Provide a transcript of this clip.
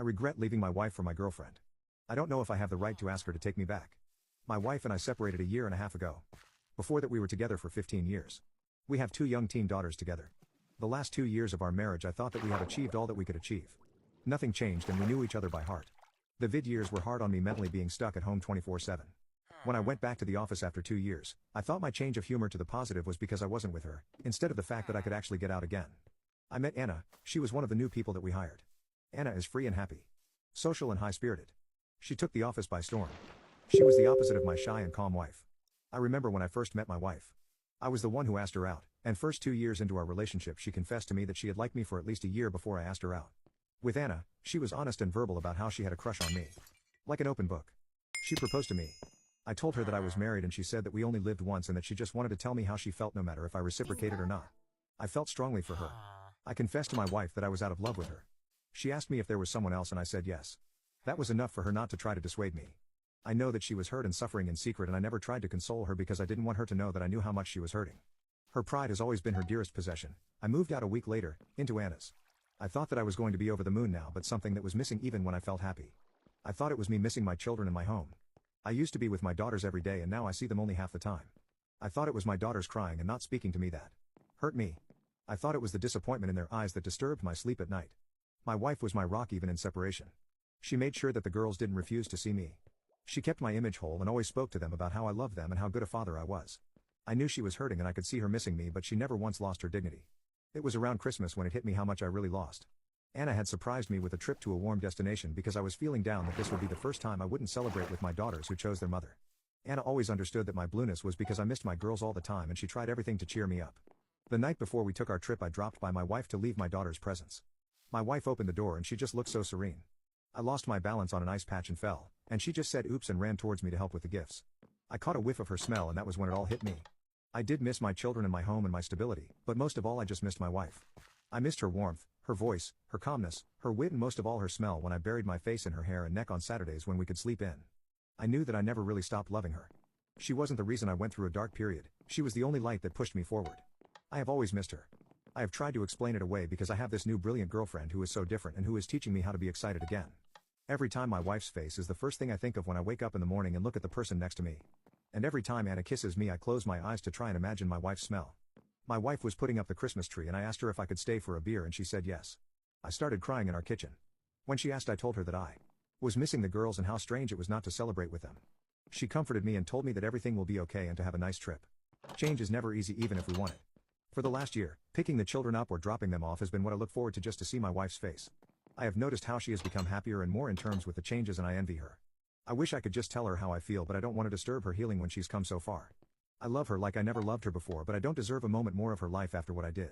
I regret leaving my wife for my girlfriend. I don't know if I have the right to ask her to take me back. My wife and I separated a year and a half ago. Before that we were together for 15 years. We have 2 young teen daughters together. The last 2 years of our marriage I thought that we had achieved all that we could achieve. Nothing changed and we knew each other by heart. The vid years were hard on me mentally being stuck at home 24/7. When I went back to the office after 2 years, I thought my change of humor to the positive was because I wasn't with her, instead of the fact that I could actually get out again. I met Anna. She was one of the new people that we hired. Anna is free and happy. Social and high-spirited. She took the office by storm. She was the opposite of my shy and calm wife. I remember when I first met my wife. I was the one who asked her out, and first 2 years into our relationship she confessed to me that she had liked me for at least a year before I asked her out. With Anna, she was honest and verbal about how she had a crush on me. Like an open book. She proposed to me. I told her that I was married and she said that we only lived once and that she just wanted to tell me how she felt no matter if I reciprocated or not. I felt strongly for her. I confessed to my wife that I was out of love with her. She asked me if there was someone else and I said yes. That was enough for her not to try to dissuade me. I know that she was hurt and suffering in secret and I never tried to console her because I didn't want her to know that I knew how much she was hurting. Her pride has always been her dearest possession. I moved out a week later, into Anna's. I thought that I was going to be over the moon now, but something that was missing even when I felt happy. I thought it was me missing my children and my home. I used to be with my daughters every day and now I see them only half the time. I thought it was my daughters crying and not speaking to me that hurt me. I thought it was the disappointment in their eyes that disturbed my sleep at night. My wife was my rock even in separation. She made sure that the girls didn't refuse to see me. She kept my image whole and always spoke to them about how I loved them and how good a father I was. I knew she was hurting and I could see her missing me, but she never once lost her dignity. It was around Christmas when it hit me how much I really lost. Anna had surprised me with a trip to a warm destination because I was feeling down that this would be the first time I wouldn't celebrate with my daughters who chose their mother. Anna always understood that my blueness was because I missed my girls all the time and she tried everything to cheer me up. The night before we took our trip I dropped by my wife to leave my daughter's presents. My wife opened the door and she just looked so serene. I lost my balance on an ice patch and fell, and she just said oops and ran towards me to help with the gifts. I caught a whiff of her smell and that was when it all hit me. I did miss my children and my home and my stability, but most of all I just missed my wife. I missed her warmth, her voice, her calmness, her wit and most of all her smell when I buried my face in her hair and neck on Saturdays when we could sleep in. I knew that I never really stopped loving her. She wasn't the reason I went through a dark period, she was the only light that pushed me forward. I have always missed her. I have tried to explain it away because I have this new brilliant girlfriend who is so different and who is teaching me how to be excited again. Every time my wife's face is the first thing I think of when I wake up in the morning and look at the person next to me. And every time Anna kisses me I close my eyes to try and imagine my wife's smell. My wife was putting up the Christmas tree and I asked her if I could stay for a beer and she said yes. I started crying in our kitchen. When she asked I told her that I was missing the girls and how strange it was not to celebrate with them. She comforted me and told me that everything will be okay and to have a nice trip. Change is never easy even if we want it. For the last year, picking the children up or dropping them off has been what I look forward to just to see my wife's face. I have noticed how she has become happier and more in terms with the changes and I envy her. I wish I could just tell her how I feel but I don't want to disturb her healing when she's come so far. I love her like I never loved her before but I don't deserve a moment more of her life after what I did.